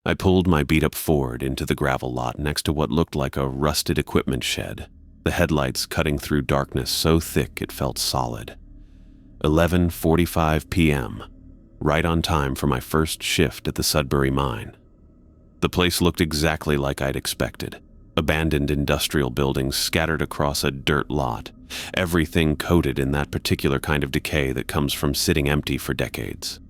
I pulled my beat-up Ford into the gravel lot next to what looked like a rusted equipment shed, the headlights cutting through darkness so thick it felt solid. 11:45 p.m., right on time for my first shift at the Sudbury mine. The place looked exactly like I'd expected. Abandoned industrial buildings scattered across a dirt lot, everything coated in that particular kind of decay that comes from sitting empty for decades.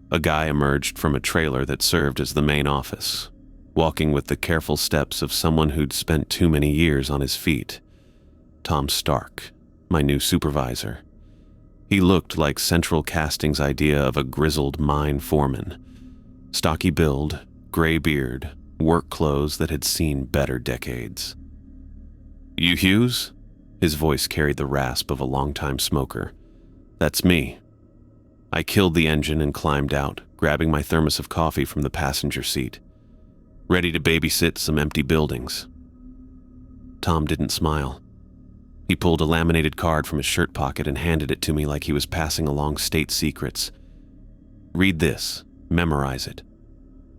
A guy emerged from a trailer that served as the main office, walking with the careful steps of someone who'd spent too many years on his feet. Tom Stark, my new supervisor. He looked like Central Casting's idea of a grizzled mine foreman. Stocky build, gray beard, work clothes that had seen better decades. "You Hughes?" His voice carried the rasp of a longtime smoker. "That's me." I killed the engine and climbed out, grabbing my thermos of coffee from the passenger seat. Ready to babysit some empty buildings. Tom didn't smile. He pulled a laminated card from his shirt pocket and handed it to me like he was passing along state secrets. "Read this, memorize it,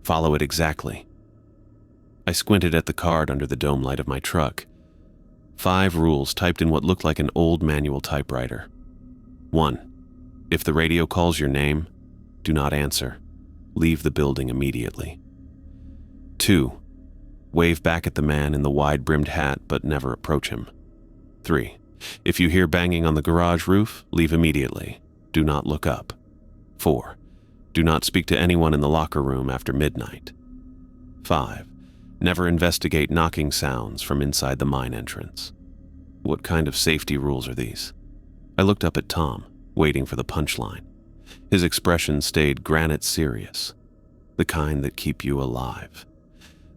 follow it exactly." I squinted at the card under the dome light of my truck. 5 rules typed in what looked like an old manual typewriter. 1. If the radio calls your name, do not answer. Leave the building immediately. 2. Wave back at the man in the wide-brimmed hat, but never approach him. 3. If you hear banging on the garage roof, leave immediately. Do not look up. 4. Do not speak to anyone in the locker room after midnight. 5. Never investigate knocking sounds from inside the mine entrance. What kind of safety rules are these? I looked up at Tom, waiting for the punchline. His expression stayed granite serious, the kind that keep you alive.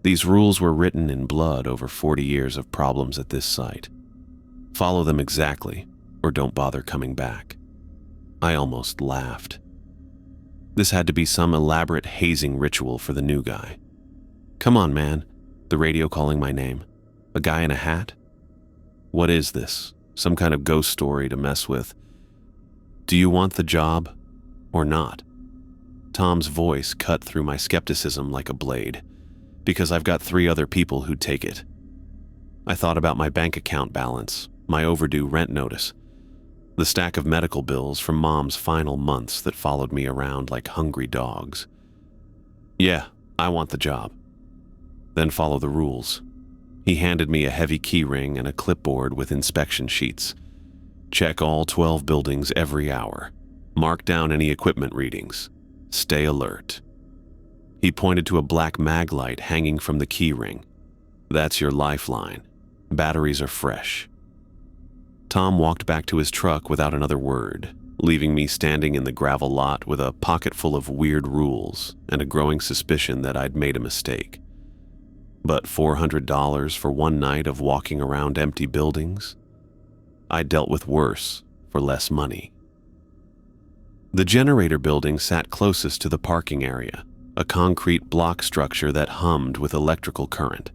These rules were written in blood over 40 years of problems at this site. Follow them exactly, or don't bother coming back. I almost laughed. This had to be some elaborate hazing ritual for the new guy. "Come on, man," the radio calling my name. "A guy in a hat? What is this? Some kind of ghost story to mess with? Do you want the job or not?" Tom's voice cut through my skepticism like a blade, because I've got 3 other people who'd take it. I thought about my bank account balance, my overdue rent notice, the stack of medical bills from Mom's final months that followed me around like hungry dogs. "Yeah, I want the job." "Then follow the rules." He handed me a heavy key ring and a clipboard with inspection sheets. "Check all 12 buildings every hour. Mark down any equipment readings. Stay alert." He pointed to a black mag light hanging from the key ring. "That's your lifeline. Batteries are fresh." Tom walked back to his truck without another word, leaving me standing in the gravel lot with a pocket full of weird rules and a growing suspicion that I'd made a mistake. But $400 for one night of walking around empty buildings? I dealt with worse for less money. The generator building sat closest to the parking area, a concrete block structure that hummed with electrical current.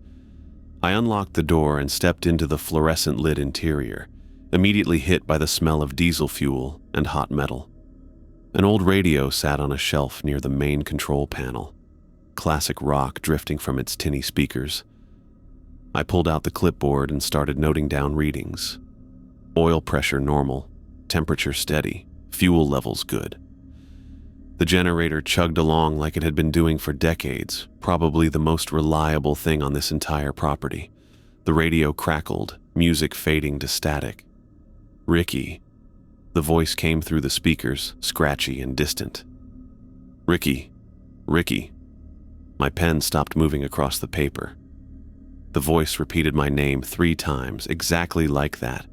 I unlocked the door and stepped into the fluorescent-lit interior, immediately hit by the smell of diesel fuel and hot metal. An old radio sat on a shelf near the main control panel, classic rock drifting from its tinny speakers. I pulled out the clipboard and started noting down readings. Oil pressure normal, temperature steady, fuel levels good. The generator chugged along like it had been doing for decades, probably the most reliable thing on this entire property. The radio crackled, music fading to static. "Ricky." The voice came through the speakers, scratchy and distant. "Ricky, Ricky." My pen stopped moving across the paper. The voice repeated my name 3 times, exactly like that,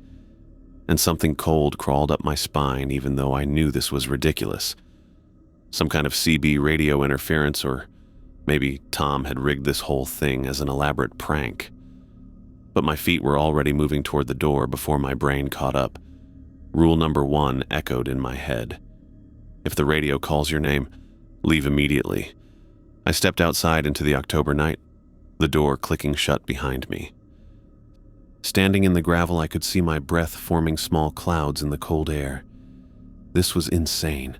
and something cold crawled up my spine even though I knew this was ridiculous. Some kind of CB radio interference, or maybe Tom had rigged this whole thing as an elaborate prank. But my feet were already moving toward the door before my brain caught up. Rule number 1 echoed in my head. If the radio calls your name, leave immediately. I stepped outside into the October night, the door clicking shut behind me. Standing in the gravel, I could see my breath forming small clouds in the cold air. This was insane.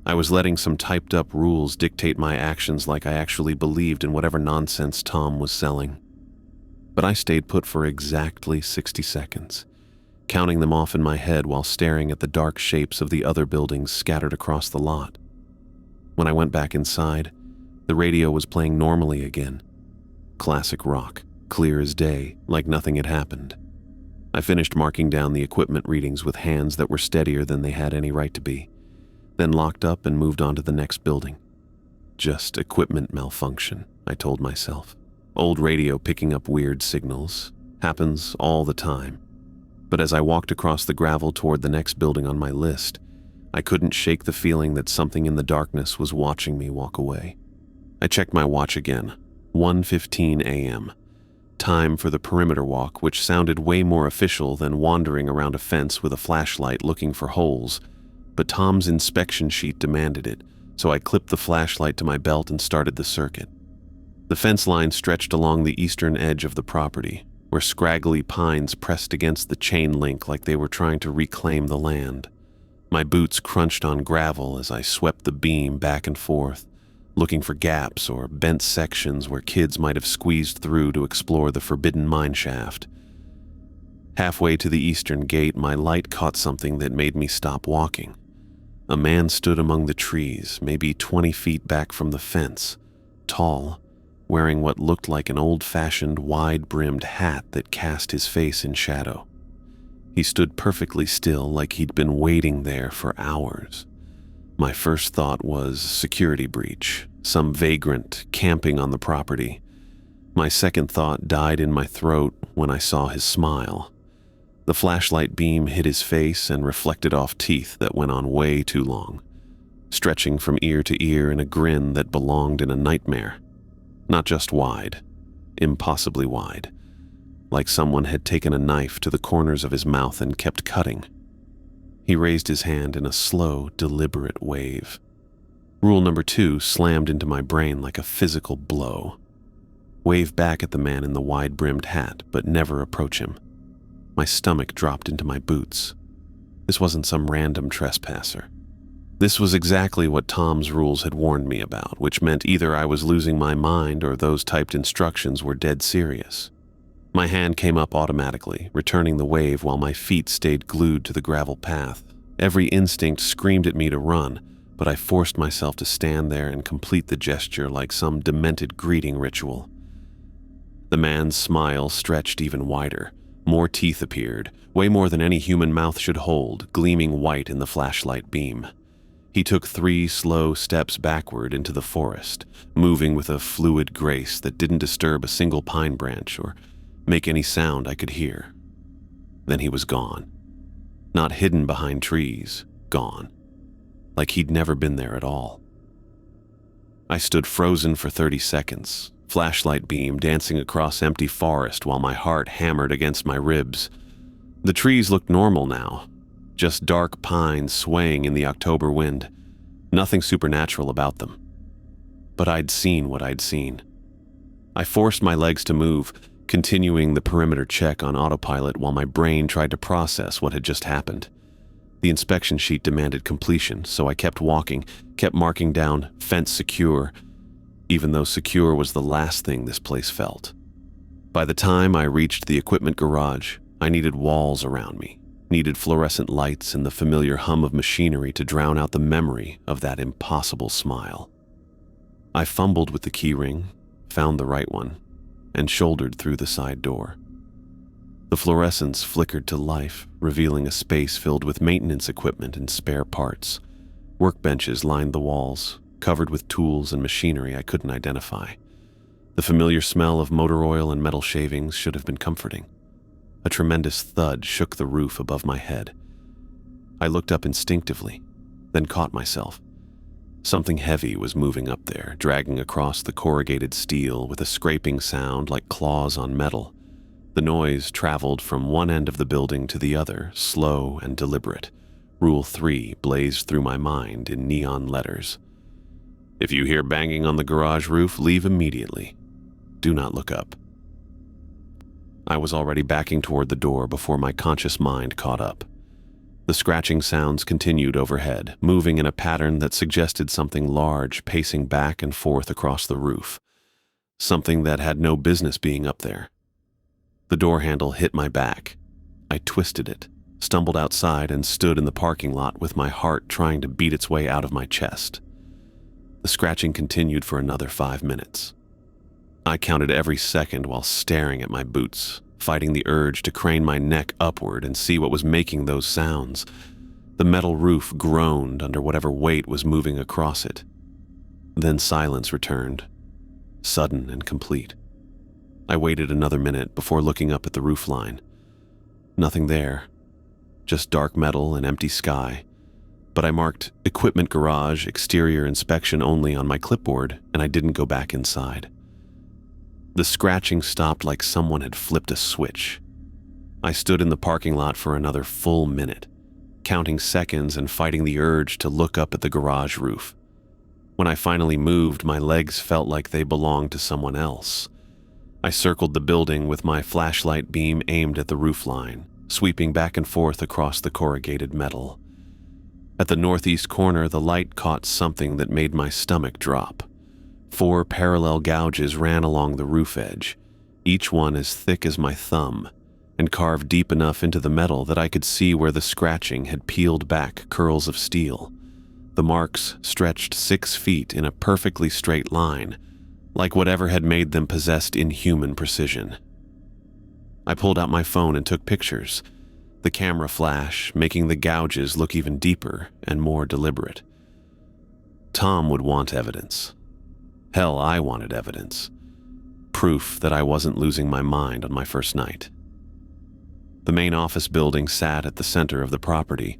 I was letting some typed-up rules dictate my actions like I actually believed in whatever nonsense Tom was selling. But I stayed put for exactly 60 seconds, counting them off in my head while staring at the dark shapes of the other buildings scattered across the lot. When I went back inside, the radio was playing normally again. Classic rock, clear as day, like nothing had happened. I finished marking down the equipment readings with hands that were steadier than they had any right to be, then locked up and moved on to the next building. Just equipment malfunction, I told myself. Old radio picking up weird signals. Happens all the time. But as I walked across the gravel toward the next building on my list, I couldn't shake the feeling that something in the darkness was watching me walk away. I checked my watch again. 1:15 a.m. Time for the perimeter walk, which sounded way more official than wandering around a fence with a flashlight looking for holes. But Tom's inspection sheet demanded it, so I clipped the flashlight to my belt and started the circuit. The fence line stretched along the eastern edge of the property, where scraggly pines pressed against the chain link like they were trying to reclaim the land. My boots crunched on gravel as I swept the beam back and forth, looking for gaps or bent sections where kids might have squeezed through to explore the forbidden mine shaft. Halfway to the eastern gate, my light caught something that made me stop walking. A man stood among the trees, maybe 20 feet back from the fence, tall, wearing what looked like an old-fashioned, wide-brimmed hat that cast his face in shadow. He stood perfectly still, like he'd been waiting there for hours. My first thought was security breach, some vagrant camping on the property. My second thought died in my throat when I saw his smile. The flashlight beam hit his face and reflected off teeth that went on way too long, stretching from ear to ear in a grin that belonged in a nightmare. Not just wide, impossibly wide, like someone had taken a knife to the corners of his mouth and kept cutting. He raised his hand in a slow, deliberate wave. Rule number 2 slammed into my brain like a physical blow. Wave back at the man in the wide-brimmed hat, but never approach him. My stomach dropped into my boots. This wasn't some random trespasser. This was exactly what Tom's rules had warned me about, which meant either I was losing my mind or those typed instructions were dead serious. My hand came up automatically, returning the wave while my feet stayed glued to the gravel path. Every instinct screamed at me to run, but I forced myself to stand there and complete the gesture like some demented greeting ritual. The man's smile stretched even wider. More teeth appeared, way more than any human mouth should hold, gleaming white in the flashlight beam. He took 3 slow steps backward into the forest, moving with a fluid grace that didn't disturb a single pine branch or make any sound I could hear. Then he was gone. Not hidden behind trees, gone. Like he'd never been there at all. I stood frozen for 30 seconds, flashlight beam dancing across empty forest while my heart hammered against my ribs. The trees looked normal now, just dark pines swaying in the October wind. Nothing supernatural about them. But I'd seen what I'd seen. I forced my legs to move, continuing the perimeter check on autopilot while my brain tried to process what had just happened. The inspection sheet demanded completion, so I kept walking, kept marking down fence secure, even though secure was the last thing this place felt. By the time I reached the equipment garage, I needed walls around me, needed fluorescent lights and the familiar hum of machinery to drown out the memory of that impossible smile. I fumbled with the keyring, found the right one, and shouldered through the side door. The fluorescence flickered to life, revealing a space filled with maintenance equipment and spare parts. Workbenches lined the walls, covered with tools and machinery I couldn't identify. The familiar smell of motor oil and metal shavings should have been comforting. A tremendous thud shook the roof above my head. I looked up instinctively, then caught myself. Something heavy was moving up there, dragging across the corrugated steel with a scraping sound like claws on metal. The noise traveled from one end of the building to the other, slow and deliberate. Rule 3 blazed through my mind in neon letters. If you hear banging on the garage roof, leave immediately. Do not look up. I was already backing toward the door before my conscious mind caught up. The scratching sounds continued overhead, moving in a pattern that suggested something large pacing back and forth across the roof. Something that had no business being up there. The door handle hit my back. I twisted it, stumbled outside, and stood in the parking lot with my heart trying to beat its way out of my chest. The scratching continued for another 5 minutes. I counted every second while staring at my boots, fighting the urge to crane my neck upward and see what was making those sounds. The metal roof groaned under whatever weight was moving across it. Then silence returned, sudden and complete. I waited another minute before looking up at the roofline. Nothing there, just dark metal and empty sky. But I marked equipment garage, exterior inspection only on my clipboard, and I didn't go back inside. The scratching stopped like someone had flipped a switch. I stood in the parking lot for another full minute, counting seconds and fighting the urge to look up at the garage roof. When I finally moved, my legs felt like they belonged to someone else. I circled the building with my flashlight beam aimed at the roofline, sweeping back and forth across the corrugated metal. At the northeast corner, the light caught something that made my stomach drop. 4 parallel gouges ran along the roof edge, each one as thick as my thumb, and carved deep enough into the metal that I could see where the scratching had peeled back curls of steel. The marks stretched 6 feet in a perfectly straight line, like whatever had made them possessed inhuman precision. I pulled out my phone and took pictures, the camera flash making the gouges look even deeper and more deliberate. Tom would want evidence. Hell, I wanted evidence. Proof that I wasn't losing my mind on my first night. The main office building sat at the center of the property,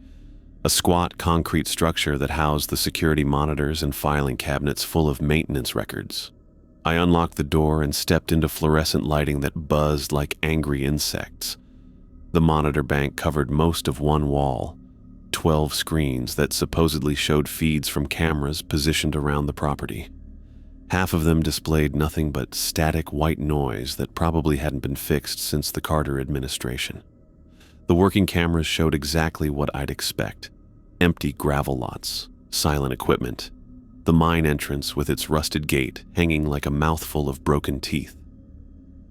a squat concrete structure that housed the security monitors and filing cabinets full of maintenance records. I unlocked the door and stepped into fluorescent lighting that buzzed like angry insects. The monitor bank covered most of one wall, 12 screens that supposedly showed feeds from cameras positioned around the property. Half of them displayed nothing but static white noise that probably hadn't been fixed since the Carter administration. The working cameras showed exactly what I'd expect: empty gravel lots, silent equipment, the mine entrance with its rusted gate hanging like a mouthful of broken teeth.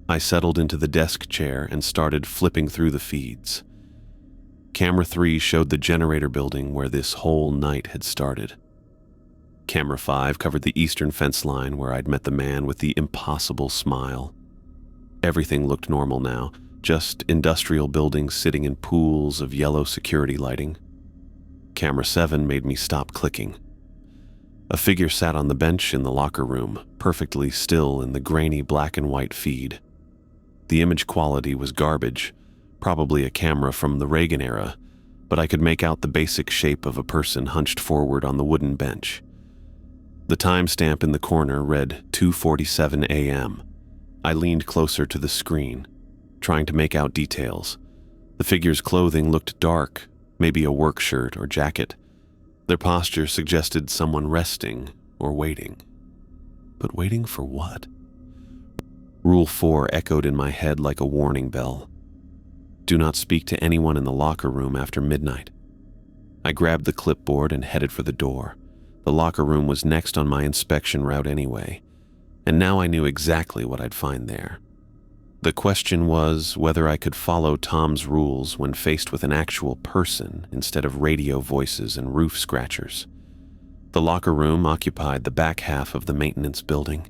I settled into the desk chair and started flipping through the feeds. Camera 3 showed the generator building where this whole night had started. Camera 5 covered the eastern fence line where I'd met the man with the impossible smile. Everything looked normal now, just industrial buildings sitting in pools of yellow security lighting. Camera 7 made me stop clicking. A figure sat on the bench in the locker room, perfectly still in the grainy black and white feed. The image quality was garbage, probably a camera from the Reagan era, but I could make out the basic shape of a person hunched forward on the wooden bench. The timestamp in the corner read 2:47 a.m. I leaned closer to the screen, trying to make out details. The figure's clothing looked dark, maybe a work shirt or jacket. Their posture suggested someone resting or waiting. But waiting for what? Rule 4 echoed in my head like a warning bell. Do not speak to anyone in the locker room after midnight. I grabbed the clipboard and headed for the door. The locker room was next on my inspection route anyway, and now I knew exactly what I'd find there. The question was whether I could follow Tom's rules when faced with an actual person instead of radio voices and roof scratchers. The locker room occupied the back half of the maintenance building,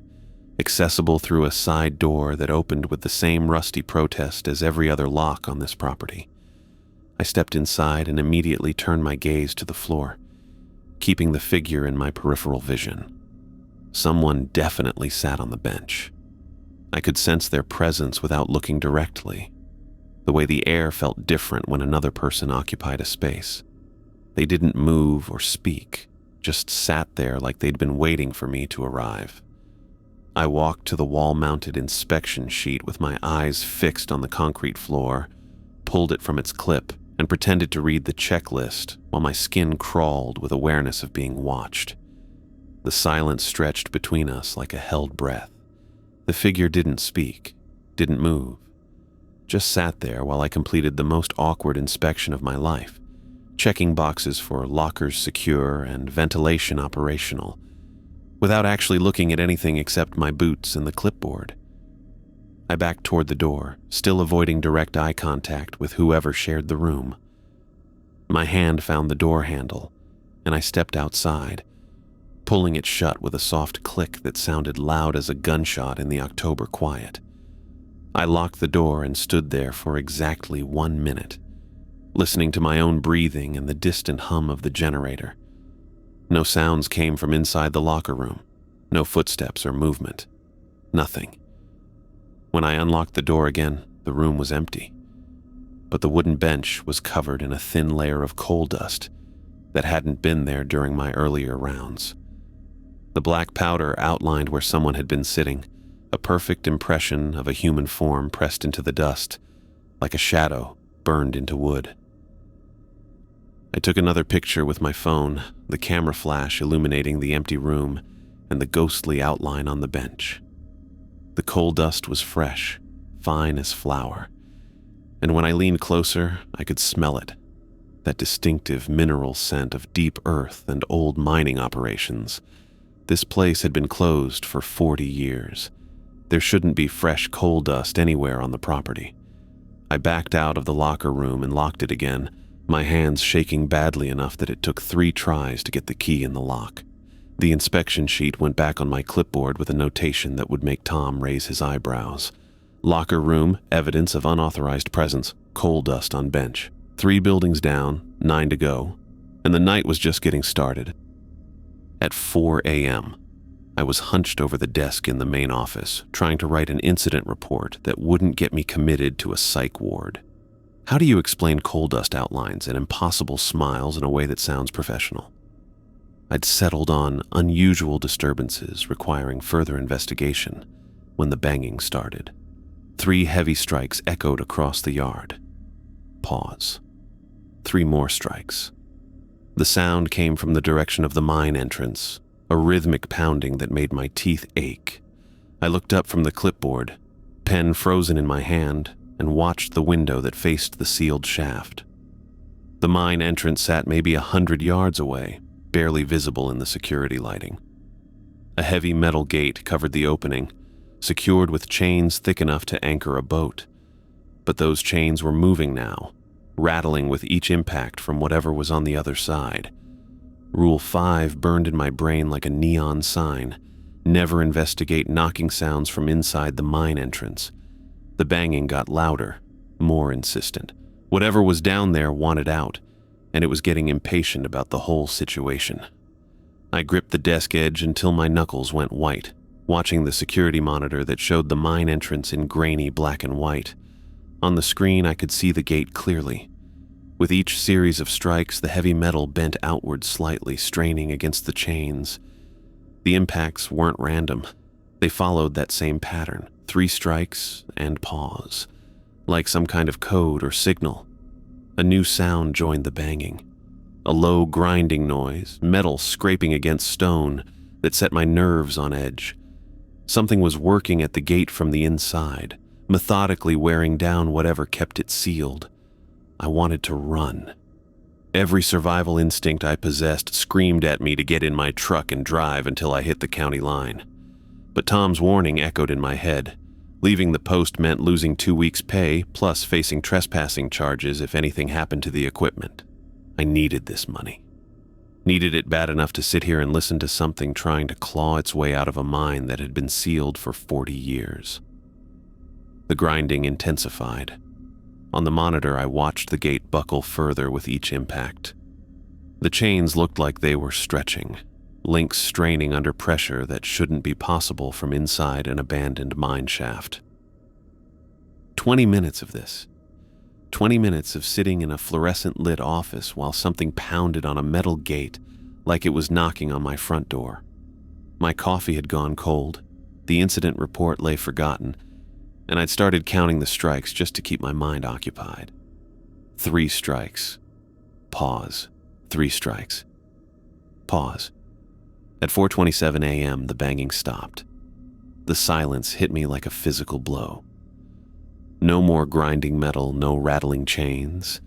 accessible through a side door that opened with the same rusty protest as every other lock on this property. I stepped inside and immediately turned my gaze to the floor, keeping the figure in my peripheral vision. Someone definitely sat on the bench. I could sense their presence without looking directly, the way the air felt different when another person occupied a space. They didn't move or speak, just sat there like they'd been waiting for me to arrive. I walked to the wall-mounted inspection sheet with my eyes fixed on the concrete floor, pulled it from its clip, and pretended to read the checklist while my skin crawled with awareness of being watched. The silence stretched between us like a held breath. The figure didn't speak, didn't move, just sat there while I completed the most awkward inspection of my life, checking boxes for lockers secure and ventilation operational, without actually looking at anything except my boots and the clipboard. I backed toward the door, still avoiding direct eye contact with whoever shared the room. My hand found the door handle, and I stepped outside, pulling it shut with a soft click that sounded loud as a gunshot in the October quiet. I locked the door and stood there for exactly 1 minute, listening to my own breathing and the distant hum of the generator. No sounds came from inside the locker room, no footsteps or movement, nothing. When I unlocked the door again, the room was empty, but the wooden bench was covered in a thin layer of coal dust that hadn't been there during my earlier rounds. The black powder outlined where someone had been sitting, a perfect impression of a human form pressed into the dust, like a shadow burned into wood. I took another picture with my phone, the camera flash illuminating the empty room and the ghostly outline on the bench. The coal dust was fresh, fine as flour, and when I leaned closer, I could smell it, that distinctive mineral scent of deep earth and old mining operations. This place had been closed for 40 years. There shouldn't be fresh coal dust anywhere on the property. I backed out of the locker room and locked it again, my hands shaking badly enough that it took 3 tries to get the key in the lock. The inspection sheet went back on my clipboard with a notation that would make Tom raise his eyebrows. Locker room, evidence of unauthorized presence, coal dust on bench. 3 buildings down, 9 to go, and the night was just getting started. At 4 a.m., I was hunched over the desk in the main office, trying to write an incident report that wouldn't get me committed to a psych ward. How do you explain coal dust outlines and impossible smiles in a way that sounds professional? I'd settled on unusual disturbances requiring further investigation when the banging started. 3 heavy strikes echoed across the yard. Pause. 3 more strikes. The sound came from the direction of the mine entrance, a rhythmic pounding that made my teeth ache. I looked up from the clipboard, pen frozen in my hand, and watched the window that faced the sealed shaft. The mine entrance sat maybe 100 yards away, barely visible in the security lighting. A heavy metal gate covered the opening, secured with chains thick enough to anchor a boat. But those chains were moving now, rattling with each impact from whatever was on the other side. Rule 5 burned in my brain like a neon sign. Never investigate knocking sounds from inside the mine entrance. The banging got louder, more insistent. Whatever was down there wanted out, and it was getting impatient about the whole situation. I gripped the desk edge until my knuckles went white, watching the security monitor that showed the mine entrance in grainy black and white. On the screen, I could see the gate clearly. With each series of strikes, the heavy metal bent outward slightly, straining against the chains. The impacts weren't random. They followed that same pattern, 3 strikes and pause, like some kind of code or signal. A new sound joined the banging, a low grinding noise, metal scraping against stone that set my nerves on edge. Something was working at the gate from the inside, methodically wearing down whatever kept it sealed. I wanted to run. Every survival instinct I possessed screamed at me to get in my truck and drive until I hit the county line. But Tom's warning echoed in my head. Leaving the post meant losing 2 weeks' pay, plus facing trespassing charges if anything happened to the equipment. I needed this money. Needed it bad enough to sit here and listen to something trying to claw its way out of a mine that had been sealed for 40 years. The grinding intensified. On the monitor, I watched the gate buckle further with each impact. The chains looked like they were stretching, links straining under pressure that shouldn't be possible from inside an abandoned mine shaft. 20 minutes of this. 20 minutes of sitting in a fluorescent-lit office while something pounded on a metal gate like it was knocking on my front door. My coffee had gone cold, the incident report lay forgotten, and I'd started counting the strikes just to keep my mind occupied. 3 strikes. Pause. 3 strikes. Pause. At 4:27 a.m., the banging stopped. The silence hit me like a physical blow. No more grinding metal, no rattling chains.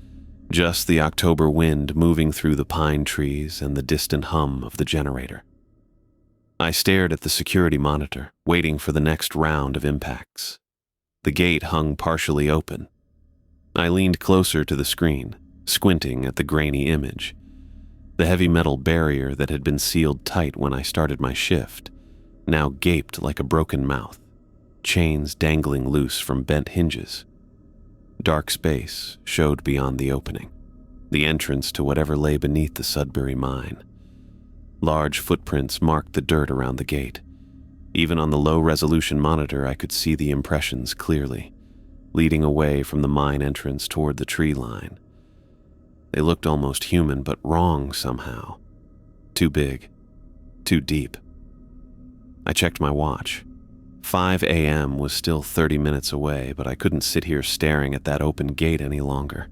Just the October wind moving through the pine trees and the distant hum of the generator. I stared at the security monitor, waiting for the next round of impacts. The gate hung partially open. I leaned closer to the screen, squinting at the grainy image. The heavy metal barrier that had been sealed tight when I started my shift now gaped like a broken mouth, chains dangling loose from bent hinges. Dark space showed beyond the opening, the entrance to whatever lay beneath the Sudbury mine. Large footprints marked the dirt around the gate. Even on the low-resolution monitor, I could see the impressions clearly, leading away from the mine entrance toward the tree line. They looked almost human, but wrong somehow. Too big, too deep. I checked my watch. 5 a.m. was still 30 minutes away, but I couldn't sit here staring at that open gate any longer.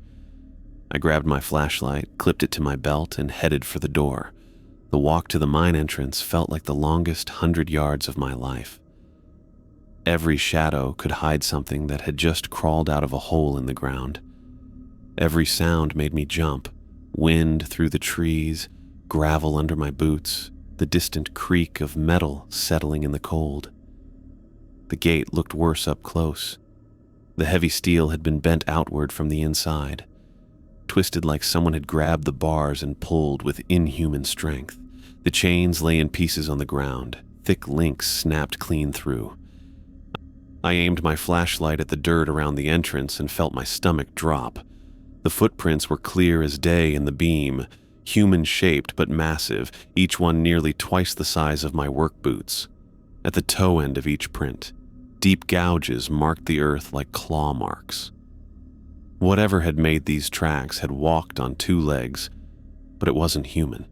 I grabbed my flashlight, clipped it to my belt, and headed for the door. The walk to the mine entrance felt like the longest 100 yards of my life. Every shadow could hide something that had just crawled out of a hole in the ground. Every sound made me jump. Wind through the trees, gravel under my boots, the distant creak of metal settling in the cold. The gate looked worse up close. The heavy steel had been bent outward from the inside, twisted like someone had grabbed the bars and pulled with inhuman strength. The chains lay in pieces on the ground, thick links snapped clean through. I aimed my flashlight at the dirt around the entrance and felt my stomach drop. The footprints were clear as day in the beam, human-shaped but massive, each one nearly twice the size of my work boots. At the toe end of each print, deep gouges marked the earth like claw marks. Whatever had made these tracks had walked on 2 legs, but it wasn't human.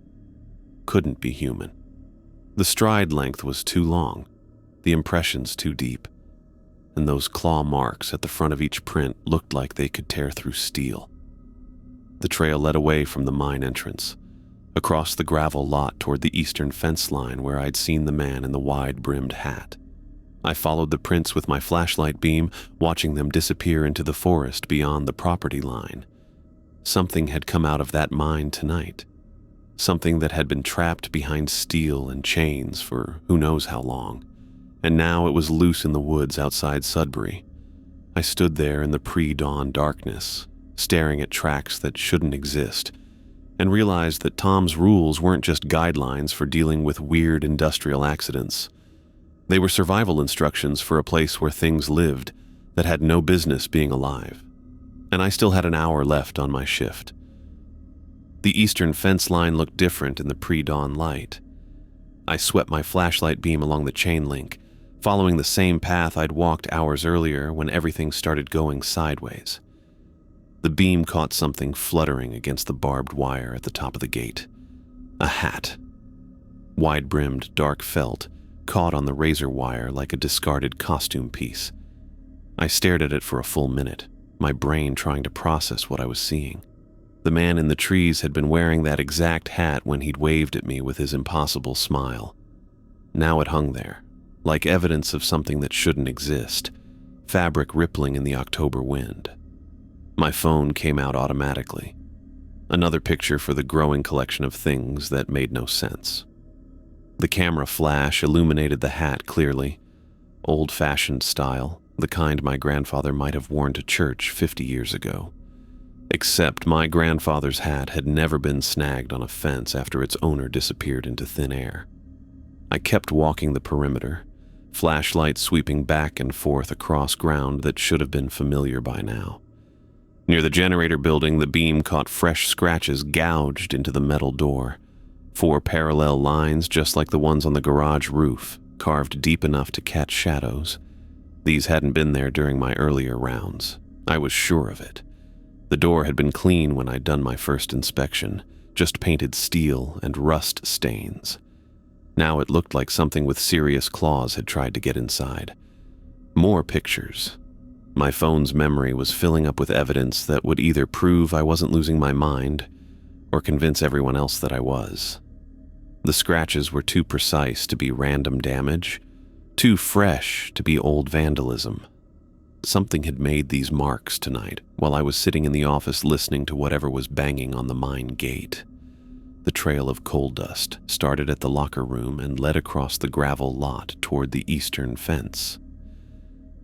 Couldn't be human. The stride length was too long, the impressions too deep, and those claw marks at the front of each print looked like they could tear through steel. The trail led away from the mine entrance, across the gravel lot toward the eastern fence line where I'd seen the man in the wide-brimmed hat. I followed the prints with my flashlight beam, watching them disappear into the forest beyond the property line. Something had come out of that mine tonight. Something that had been trapped behind steel and chains for who knows how long. And now it was loose in the woods outside Sudbury. I stood there in the pre-dawn darkness, staring at tracks that shouldn't exist, and realized that Tom's rules weren't just guidelines for dealing with weird industrial accidents. They were survival instructions for a place where things lived that had no business being alive. And I still had an hour left on my shift. The eastern fence line looked different in the pre-dawn light. I swept my flashlight beam along the chain link, following the same path I'd walked hours earlier when everything started going sideways. The beam caught something fluttering against the barbed wire at the top of the gate. A hat. Wide-brimmed dark felt, caught on the razor wire like a discarded costume piece. I stared at it for a full minute, my brain trying to process what I was seeing. The man in the trees had been wearing that exact hat when he'd waved at me with his impossible smile. Now it hung there, like evidence of something that shouldn't exist, fabric rippling in the October wind. My phone came out automatically. Another picture for the growing collection of things that made no sense. The camera flash illuminated the hat clearly. Old-fashioned style, the kind my grandfather might have worn to church 50 years ago. Except my grandfather's hat had never been snagged on a fence after its owner disappeared into thin air. I kept walking the perimeter, flashlight sweeping back and forth across ground that should have been familiar by now. Near the generator building, the beam caught fresh scratches gouged into the metal door. 4 parallel lines just like the ones on the garage roof, carved deep enough to catch shadows. These hadn't been there during my earlier rounds. I was sure of it. The door had been clean when I'd done my first inspection, just painted steel and rust stains. Now it looked like something with serious claws had tried to get inside. More pictures. My phone's memory was filling up with evidence that would either prove I wasn't losing my mind or convince everyone else that I was. The scratches were too precise to be random damage, too fresh to be old vandalism. Something had made these marks tonight while I was sitting in the office listening to whatever was banging on the mine gate. The trail of coal dust started at the locker room and led across the gravel lot toward the eastern fence.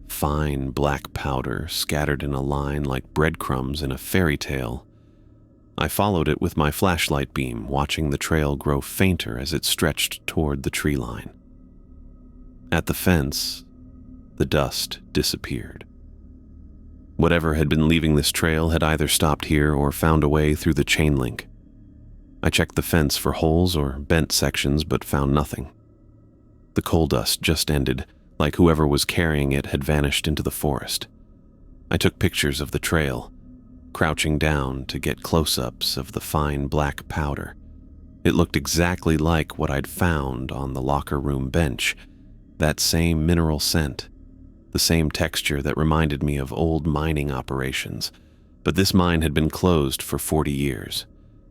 Fine black powder scattered in a line like breadcrumbs in a fairy tale. I followed it with my flashlight beam, watching the trail grow fainter as it stretched toward the tree line. At the fence, the dust disappeared. Whatever had been leaving this trail had either stopped here or found a way through the chain link. I checked the fence for holes or bent sections but found nothing. The coal dust just ended, like whoever was carrying it had vanished into the forest. I took pictures of the trail, crouching down to get close-ups of the fine black powder. It looked exactly like what I'd found on the locker room bench, that same mineral scent, the same texture that reminded me of old mining operations. But this mine had been closed for 40 years.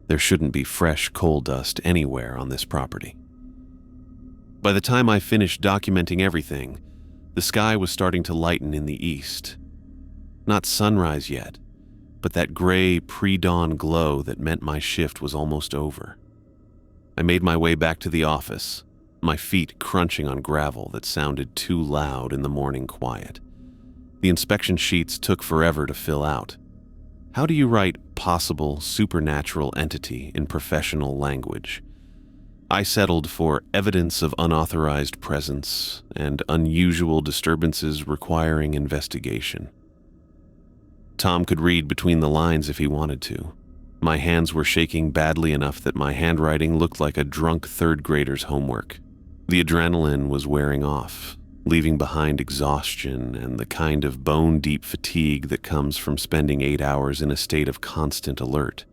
There shouldn't be fresh coal dust anywhere on this property. By the time I finished documenting everything, the sky was starting to lighten in the east. Not sunrise yet, but that gray pre-dawn glow that meant my shift was almost over. I made my way back to the office, my feet crunching on gravel that sounded too loud in the morning quiet. The inspection sheets took forever to fill out. How do you write possible supernatural entity in professional language? I settled for evidence of unauthorized presence and unusual disturbances requiring investigation. Tom could read between the lines if he wanted to. My hands were shaking badly enough that my handwriting looked like a drunk third grader's homework. The adrenaline was wearing off, leaving behind exhaustion and the kind of bone-deep fatigue that comes from spending 8 hours in a state of constant alert.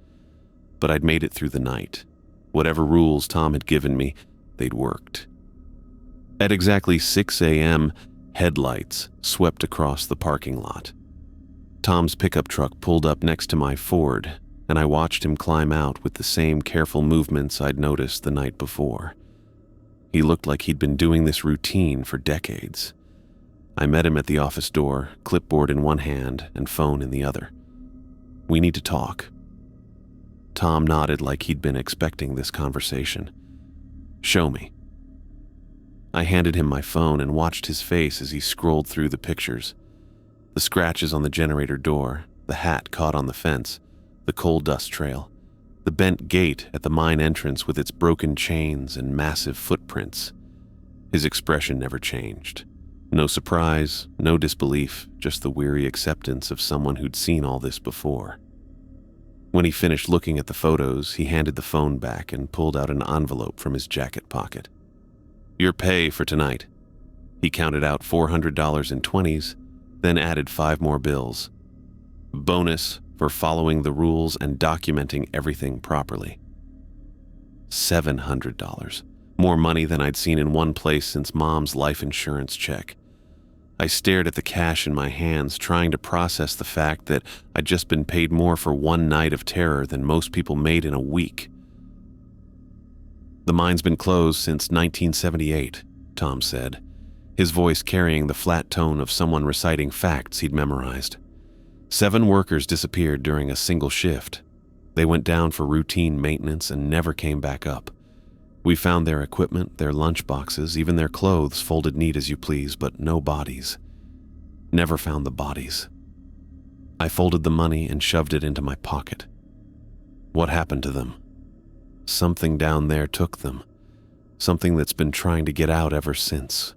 But I'd made it through the night. Whatever rules Tom had given me, they'd worked. At exactly 6 a.m., headlights swept across the parking lot. Tom's pickup truck pulled up next to my Ford, and I watched him climb out with the same careful movements I'd noticed the night before. He looked like he'd been doing this routine for decades. I met him at the office door, clipboard in one hand and phone in the other. "We need to talk." Tom nodded like he'd been expecting this conversation. "Show me." I handed him my phone and watched his face as he scrolled through the pictures. The scratches on the generator door, the hat caught on the fence, the coal dust trail, the bent gate at the mine entrance with its broken chains and massive footprints. His expression never changed. No surprise, no disbelief, just the weary acceptance of someone who'd seen all this before. When he finished looking at the photos, he handed the phone back and pulled out an envelope from his jacket pocket. "Your pay for tonight." He counted out $400 in 20s, then added 5 more bills. "Bonus for following the rules and documenting everything properly." $700. More money than I'd seen in one place since Mom's life insurance check. I stared at the cash in my hands, trying to process the fact that I'd just been paid more for one night of terror than most people made in a week. "The mine's been closed since 1978, Tom said, his voice carrying the flat tone of someone reciting facts he'd memorized. 7 workers disappeared during a single shift. They went down for routine maintenance and never came back up. We found their equipment, their lunch boxes, even their clothes folded neat as you please, but no bodies. Never found the bodies." I folded the money and shoved it into my pocket. What happened to them? Something down there took them. Something that's been trying to get out ever since.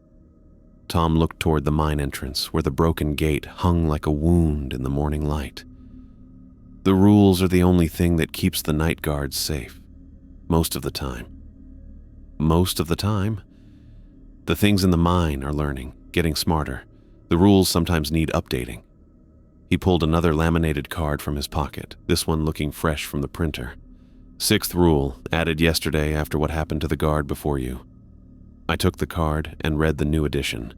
Tom looked toward the mine entrance, where the broken gate hung like a wound in the morning light. "The rules are the only thing that keeps the night guards safe. Most of the time." Most of the time? The things in the mine are learning, getting smarter. The rules sometimes need updating. He pulled another laminated card from his pocket, this one looking fresh from the printer. "6th rule, added yesterday after what happened to the guard before you." I took the card and read the new edition.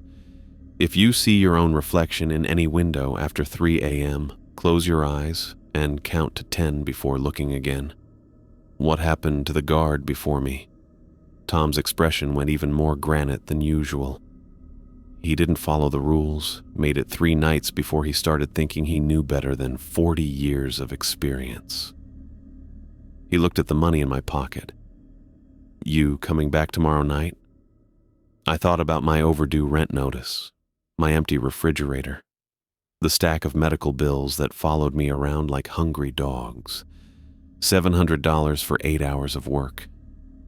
"If you see your own reflection in any window after 3 a.m., close your eyes and count to 10 before looking again." What happened to the guard before me? Tom's expression went even more granite than usual. He didn't follow the rules, made it 3 nights before he started thinking he knew better than 40 years of experience. He looked at the money in my pocket. "You coming back tomorrow night?" I thought about my overdue rent notice, my empty refrigerator, the stack of medical bills that followed me around like hungry dogs, $700 for 8 hours of work,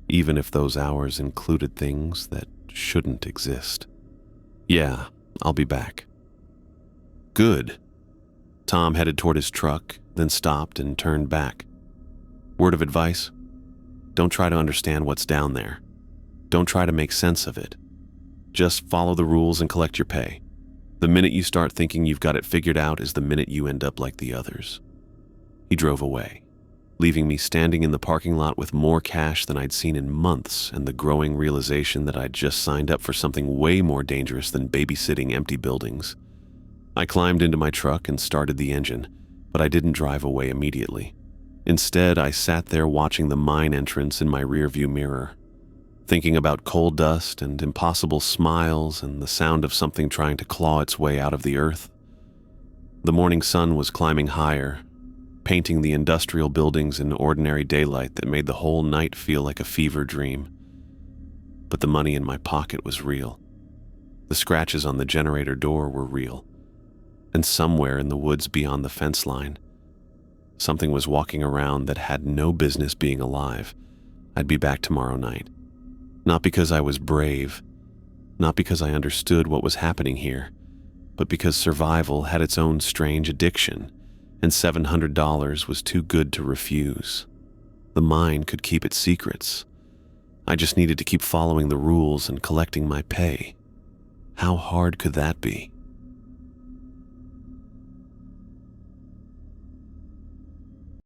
even if those hours included things that shouldn't exist. "Yeah, I'll be back." "Good." Tom headed toward his truck, then stopped and turned back. "Word of advice? Don't try to understand what's down there. Don't try to make sense of it. Just follow the rules and collect your pay. The minute you start thinking you've got it figured out is the minute you end up like the others." He drove away, leaving me standing in the parking lot with more cash than I'd seen in months and the growing realization that I'd just signed up for something way more dangerous than babysitting empty buildings. I climbed into my truck and started the engine, but I didn't drive away immediately. Instead, I sat there watching the mine entrance in my rearview mirror, thinking about coal dust and impossible smiles and the sound of something trying to claw its way out of the earth. The morning sun was climbing higher, painting the industrial buildings in ordinary daylight that made the whole night feel like a fever dream. But the money in my pocket was real. The scratches on the generator door were real. And somewhere in the woods beyond the fence line, something was walking around that had no business being alive. I'd be back tomorrow night. Not because I was brave, not because I understood what was happening here, but because survival had its own strange addiction, and $700 was too good to refuse. The mine could keep its secrets. I just needed to keep following the rules and collecting my pay. How hard could that be?